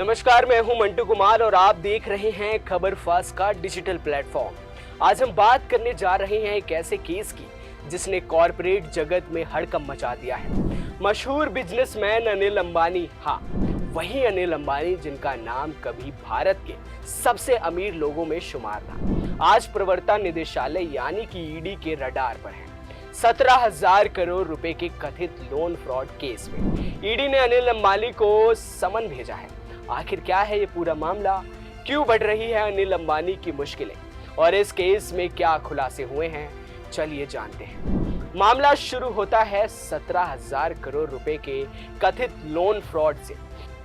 नमस्कार, मैं हूं मंटू कुमार और आप देख रहे हैं खबर फास्ट का डिजिटल प्लेटफॉर्म। आज हम बात करने जा रहे हैं एक ऐसे केस की जिसने कॉरपोरेट जगत में हड़कंप मचा दिया है। मशहूर बिजनेसमैन अनिल अंबानी, हाँ वही अनिल अंबानी जिनका नाम कभी भारत के सबसे अमीर लोगों में शुमार था, आज प्रवर्तन निदेशालय यानी कि ईडी के रडार पर है। 17,000 करोड़ रुपए के कथित लोन फ्रॉड केस में ईडी ने अनिल अंबानी को समन भेजा है। आखिर क्या है ये पूरा मामला, क्यों बढ़ रही है अनिल अंबानी की मुश्किलें और इस केस में क्या खुलासे हुए हैं, चलिए जानते हैं। मामला शुरू होता है 17,000 करोड़ रुपए के कथित लोन फ्रॉड से।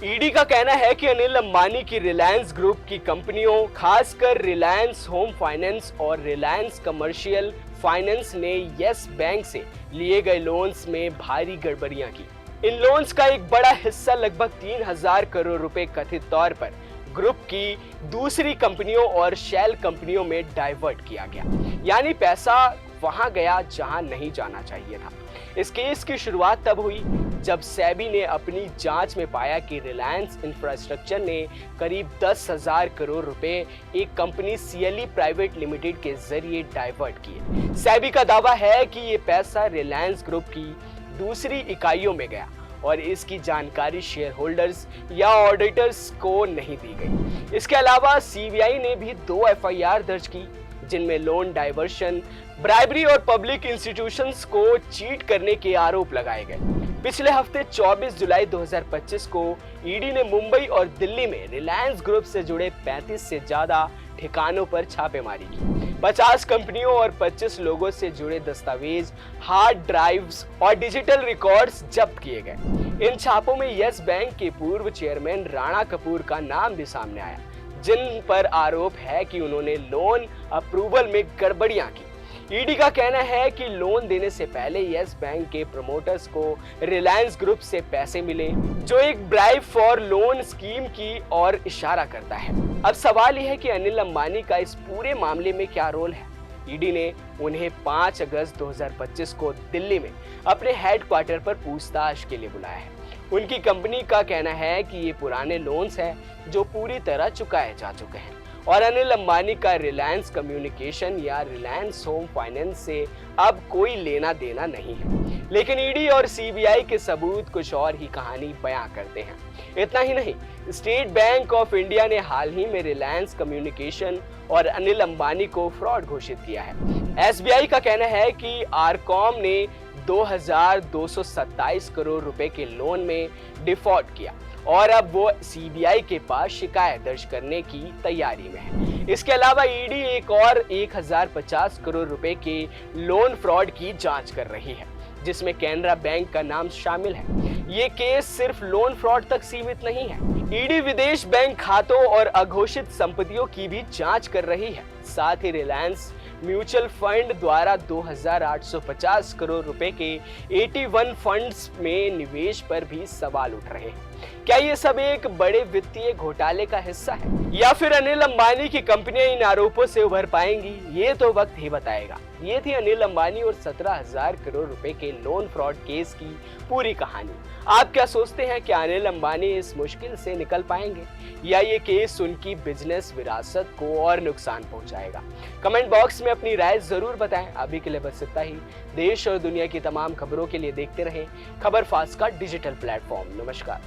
ईडी का कहना है कि अनिल अंबानी की रिलायंस ग्रुप की कंपनियों, खासकर रिलायंस होम फाइनेंस और रिलायंस कमर्शियल फाइनेंस ने यस बैंक से लिए गए लोन्स में भारी गड़बड़ियां की। इन लोन्स का एक बड़ा हिस्सा लगभग 3,000 करोड़ रुपए कथित तौर पर ग्रुप की दूसरी कंपनियों और शेल कंपनियों में डाइवर्ट किया गया, यानी पैसा वहां गया जहां नहीं जाना चाहिए था। इस केस की शुरुआत तब हुई जब सेबी ने अपनी जांच में पाया कि रिलायंस इंफ्रास्ट्रक्चर ने करीब 10,000 करोड़ रुपए एक कंपनी सीएलई प्राइवेट लिमिटेड के जरिए डाइवर्ट किए। सेबी का दावा है कि ये पैसा रिलायंस ग्रुप की दूसरी इकाइयों में गया और इसकी जानकारी शेयर होल्डर्स या ऑडिटर्स को नहीं दी गई। इसके अलावा सीबीआई ने भी 2 एफआईआर दर्ज की जिनमें लोन डाइवर्शन, ब्राइबरी और पब्लिक इंस्टीट्यूशंस को चीट करने के आरोप लगाए गए। पिछले हफ्ते 24 जुलाई 2025 को ईडी ने मुंबई और दिल्ली में रिलायंस ग्रुप से जुड़े 35 से ज्यादा ठिकानों पर छापेमारी की। 50 कंपनियों और 25 लोगों से जुड़े दस्तावेज, हार्ड ड्राइव्स और डिजिटल रिकॉर्ड्स जब्त किए गए। इन छापों में यस बैंक के पूर्व चेयरमैन राणा कपूर का नाम भी सामने आया, जिन पर आरोप है कि उन्होंने लोन अप्रूवल में गड़बड़ियां की। ईडी का कहना है कि लोन देने से पहले यस बैंक के प्रमोटर्स को रिलायंस ग्रुप से पैसे मिले, जो एक ब्राइब फॉर लोन स्कीम की ओर इशारा करता है। अब सवाल यह है कि अनिल अंबानी का इस पूरे मामले में क्या रोल है। ईडी ने उन्हें 5 अगस्त 2025 को दिल्ली में अपने हेडक्वार्टर पर पूछताछ के लिए बुलाया है। उनकी कंपनी का कहना है कि ये पुराने लोन्स हैं जो पूरी तरह चुकाए जा चुके हैं और अनिल अंबानी का रिलायंस कम्युनिकेशन या रिलायंस होम फाइनेंस से अब कोई लेना देना नहीं है। लेकिन ईडी और सीबीआई के सबूत कुछ और ही कहानी बयां करते हैं। इतना ही नहीं, स्टेट बैंक ऑफ इंडिया ने हाल ही में रिलायंस कम्युनिकेशन और अनिल अंबानी को फ्रॉड घोषित किया है। एसबीआई का कहना है कि आरकॉम ने 2,227 करोड़ रुपए के लोन में डिफॉल्ट किया और अब वो सीबीआई के पास शिकायत दर्ज करने की तैयारी में है। इसके अलावा ईडी एक और 1,050 करोड़ रुपए के लोन फ्रॉड की जांच कर रही है, जिसमें कैनरा बैंक का नाम शामिल है। ये केस सिर्फ लोन फ्रॉड तक सीमित नहीं है। ईडी विदेश बैंक खातों और अघोषित संपत्तियों की भी जांच कर रही है। साथ ही रिलायंस म्यूचुअल फंड द्वारा 2,850 करोड़ रुपए के 81 फंड्स में निवेश पर भी सवाल उठ रहे हैं। क्या ये सब एक बड़े वित्तीय घोटाले का हिस्सा है या फिर अनिल अंबानी की कंपनियां इन आरोपों से उभर पाएंगी, ये तो वक्त ही बताएगा। ये थी अनिल अंबानी और 17,000 करोड़ रुपए के लोन फ्रॉड केस की पूरी कहानी। आप क्या सोचते हैं, क्या अनिल अंबानी इस मुश्किल से निकल पाएंगे या ये केस उनकी बिजनेस विरासत को और नुकसान पहुंचाएगा? कमेंट बॉक्स में अपनी राय जरूर बताएं। अभी के लिए बस इतना ही। देश और दुनिया की तमाम खबरों के लिए देखते रहें खबर फास्ट का डिजिटल प्लेटफॉर्म। नमस्कार।